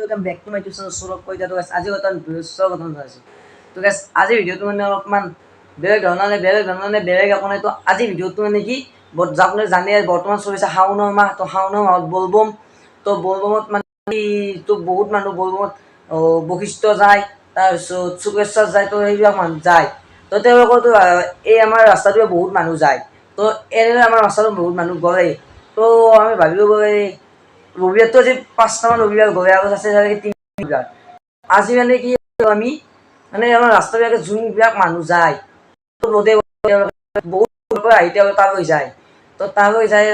Welcome back to my YouTube Saurabh Kavita. तो आज स्वागतम जनाइছোঁ। तो गाइस আজি ভিডিওটো মানে অলপমান বেলেগ ধৰণে বেলেগ আপোনাৰ তো আজি ভিডিওটো মানে কি আপুনি জানে বৰ্তমান চলিছে শাওনৰ মাহ। তো শাওনৰ মাহত বলবম। তো বলবমত মানে তো বহুত মানুহ বলবমত বশিষ্ঠ যায়, তাৰপিছত চুকেশ্বৰ যায়। তো সেইবিলাক মানুহ যায়। তো তেওঁলোকতো এই আমাৰ ৰাস্তাটোৱে বহুত মানুহ যায়। তো এনেদৰে আমাৰ ৰাস্তাটো বহুত মানুহ গ'লে। তো আমি ভাবিলোঁ ৰবিবাৰটো আজি 5টামান ৰবিবাৰ গৈ আগত আছে 3 ৰবিবাৰ। আজি মানে কি আমি মানে আমাৰ ৰাস্তাবিলাকে যোনবিলাক মানুহ যায় বহুত আহি তালৈ যায়। তো তালৈ যায়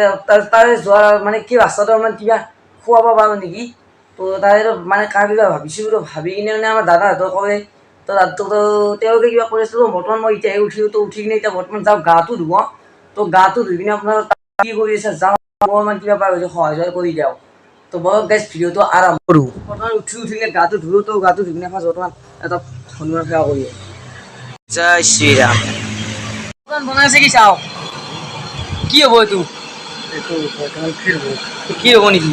তাৰে যোৱা মানে কি ৰাস্তাটো মানে কিবা খুৱাব পাৰোঁ নেকি। তো তাৰে মানে কাৰোবাক ভাবিছোঁ ভাবি কিনে মানে আমাৰ দাদাহঁতক ক'লে। তো তেওঁলোকে কিবা কৰিছিলোঁ। বৰ্তমান মই এতিয়াহে উঠিলোঁ। তো উঠি কিনে এতিয়া বৰ্তমান যাওঁ গাটো ধুব। তো গাটো ধুই কিনে আপোনাৰ কি কৰি আছে যাওঁ অকণমান কিবা পাৰোঁ সহায় কৰি দিওঁ। তো বলক গাইজ ভিডিওটো আৰম্ভ কৰোঁ। প্ৰথমে উঠি কিনে গাটো ধুলোঁ। তো গাটো ধুই কিনে বৰ্তমান এটা হনুমান সেৱা কৰি জয় শ্ৰীৰাম বনাই আছে কি চাওঁ কি হ'ব এইটো কি হ'ব নেকি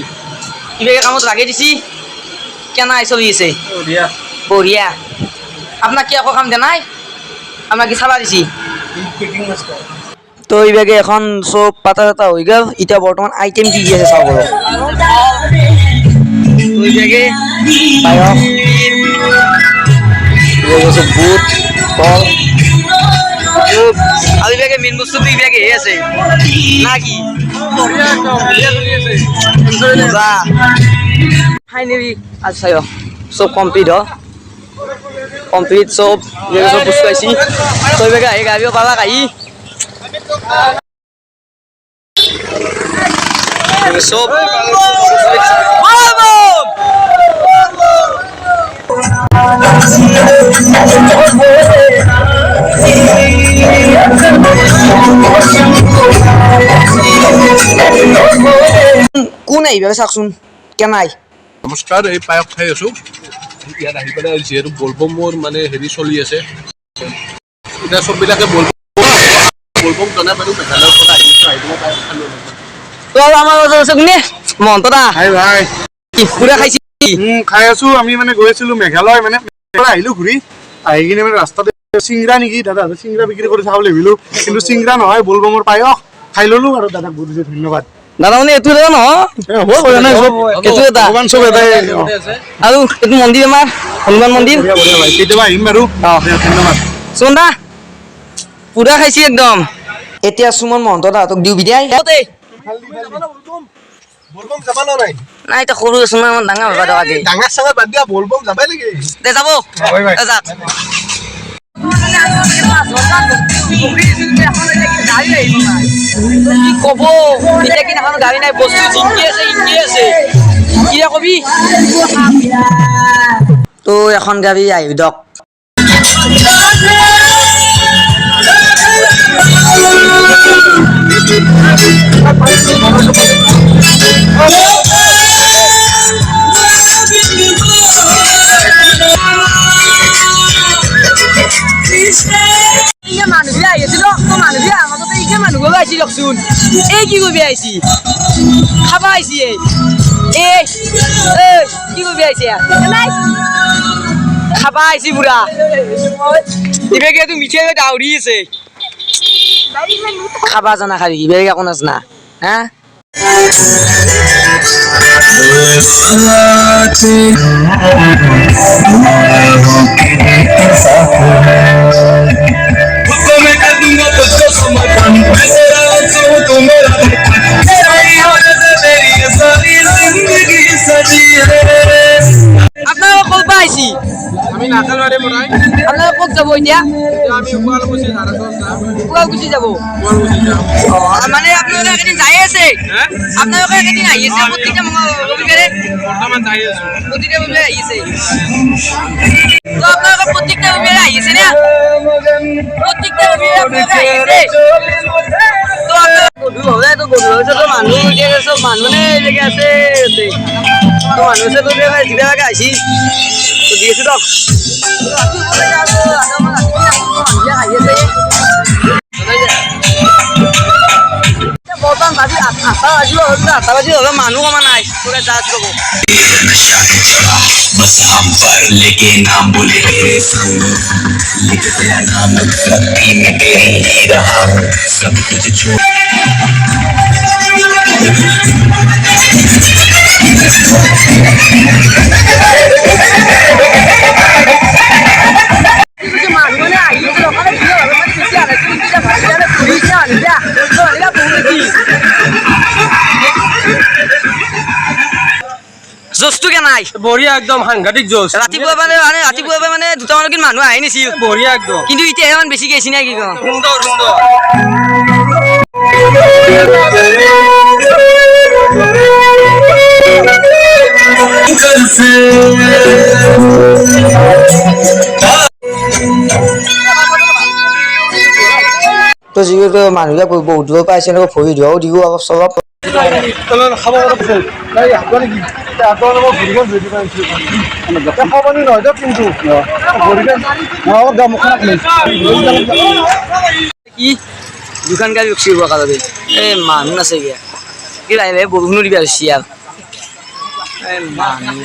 কিবা কামত লাগে দিছি কেনা চলি আছে বঢ়িয়া। আপোনাক কি একো কাম দিয়া নাই? আপোনাক কি চাবা দিছি? তো এইভাগে এখন চব পাতা চাতা হৈ গ'ল। এতিয়া বৰ্তমান আইটেম কি আছে চাওঁ বাৰু। এইভাগে পায়স বুট কল আৰু এইভাগে মেইন বস্তুটো এইভাগে আছে না কি ফাইনেলি আচ্ছা চব কমপ্লিট চব চব বস্তু পাইছি। তো এইভাগে আহি গাড়ীও পালাক আহি চব কোন আহিব চাওকচোন কেনাই। নমস্কাৰ, এই পায়স খাই আছো। ইয়াত আহি পেলাই যিহেতু বলবমৰ মানে হেৰি চলি আছে, এতিয়া চববিলাকে বলবম জনাই বাৰু মেঘালয়ৰ পৰা আহিছোঁ। আহি পেলাই পায়স খালোঁ। তো আমাৰ আছে কোনে মহন্ত দা ভাই পুৰা খাইছি খাই আছো। আমি মানে গৈ আছিলো মেঘালয়, মানে আহিলো ঘূৰি আহি কিনে মানে ৰাস্তাতে চিংৰা নেকি দাদা চিংৰা বিক্ৰী কৰি চাব লাগিলো, কিন্তু চিংৰা নহয় বলবমৰ পায়স খাই ললো আৰু দাদাক বুজিছে ধন্যবাদ। দাদা মানে এইটো নহয় আৰু এইটো মন্দিৰ আমাৰ হনুমান মন্দিৰ কেতিয়াবা আহিম বাৰু। ধন্যবাদ সুমন দা পুৰা খাইছি একদম। এতিয়া সুমন মহন্ত দাহঁতক দিওঁ বিদায়। বলবম যাবা নাই? নাই এতিয়া সৰু আছো ইমান ডাঙৰ হ'ব দে ডাঙৰ চাঙৰ বাদ দিয়া, বলবম যাবাই নেকি? দে যাব যাক কি কব এতিয়া কি এখন গাড়ী নাই বস্তু জিংকি আছে কি কবি। তো এখন গাড়ী আহিব দক। মানুহবিলাক আহিছিল মানুহবিলাক মাজতে এই মানুহ গৈ আহিছি দিয়কচোন। এই কি কৰিব আহিছি খাব আহিছি এই কি কৰিব আহিছে খাবা আহিছি পুৰা ইবেগে মিঠাই দাউৰি আছে খাবা জানা খাবি ইবেগে একো নাচ না হা আপনাৰা কল পাইছি আমি নাকালবাৰী পৰাই আপনাৰা ক'ত যাব এতিয়া আমি শুৱালকুছি ধাৰাচল যাম। শুৱালকুছি যাব মানে আপোনালোকে এদিন যাই আছে আপোনালোকে এদিন আহি আছে প্ৰত্যেকটা ৰবিবাৰে বৰ্তমান যাই আছো। প্ৰত্যেকটা ৰবিবাৰে আহি আছে তো আপোনালোকে প্ৰত্যেকটা ৰবিবাৰে আহি আছে না প্ৰত্যেকটা ৰবিবাৰে আপোনালোকে আহি আছে তো গধূৰ হ'লে তো মানুহ এতিয়া চব মানুহ এনেকৈ আছে তো মানুহ আছে তো যিবিলাকে আহিছি তো দি আছো দক আহি আছে বৰ্তমান বাজি 8টা বাজিব 8টা বাজি হ'লে মানুহ কমা নাই তোৰে যা আছো सांबर लेके नाम बोले मेरे संग लिख तेरा नाम भक्ति में तेरी ही रहा हूँ सब कुछ छोड़ জোচটো কে নাই বঢ়িয়া একদম সাংঘাতিক জোচ ৰাতিপুৱা মানে দুটামানক মানুহ আহি নিছিল বঢ়িয়া একদম কিন্তু এতিয়াহে মানে বেছি গৈছি না কি কওঁ সুন্দৰ সুন্দৰ তো যিহেতু মানুহবিলাক বহুত দূৰৰ পৰা আহিছে এনেকৈ ভৰি ধোৱাও দিব অলপ চলপ খাব কি দোকান গাড়ী ৰখি হোৱা কাৰণে এই মানুহ আছে কিয়া কি লাহে লাহে বৰষুণো দিবা হৈছে আৰু এই মানুহ